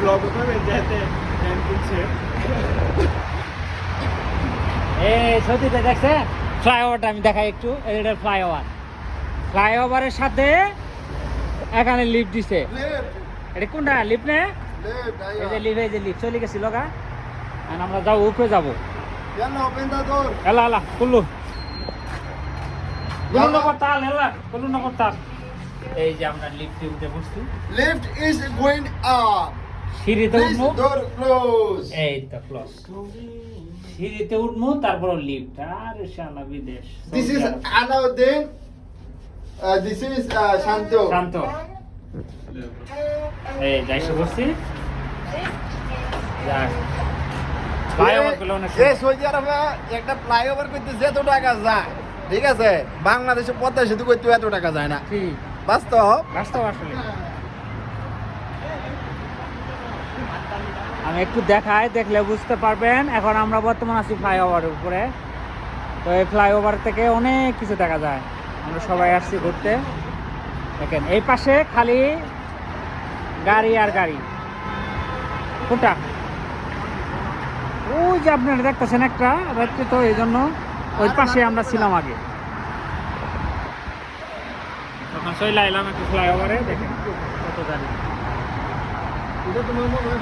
Blog করবে যেতে train কিনছে এই ছবিতে দেখছে ফ্লাইওভারটা আমি দেখাই একটু। এটা ফ্লাইওভারের সাথে এখানে লিফট দিছে। এটা কোনটা লিফট নে? এই যে লিফট চলে গেছিল গা। আর আমরা যাবো উপরে যাবো। এলা এলা কুল্লু এই যে আমরা লিফটে উঠে বসছি। লিফট ইজ গোইং আপ সিঁড়িতে উঠবো। ডোর ক্লোজ এই তো ক্লোজ। সিঁড়িতে উঠবো তারপর লিফট। আর শালা বিদেশ। This is Alauddin this is Shanto Shanto. এই যাইছে বসছি। যাক ফ্লাইওভার গুলো অনেক এই সৌদি আরবে একটা ফ্লাইওভার করতে যত টাকা যায়, ঠিক আছে, বাংলাদেশে পদ্মা সেতু করতে এত টাকা যায় না। ঠিক বাস্তব বাস্তব আসলে। আমি একটু দেখাই, দেখলে বুঝতে পারবেন। এখন আমরা বর্তমান আছি ফ্লাইওভারের উপরে। তো এই ফ্লাইওভার থেকে অনেক কিছু দেখা যায়। আমরা সবাই আসছি ঘুরতে। দেখেন এই পাশে খালি গাড়ি আর গাড়ি। কোনটা? ওই যে আপনারা দেখতেছেন একটা রাত্রে, তো এই জন্য ওই পাশে আমরা ছিলাম আগে। তখন চলে এলাম একটু ফ্লাইওভারে। দেখেন কত গাড়ি। এটা তোমার মনে হয়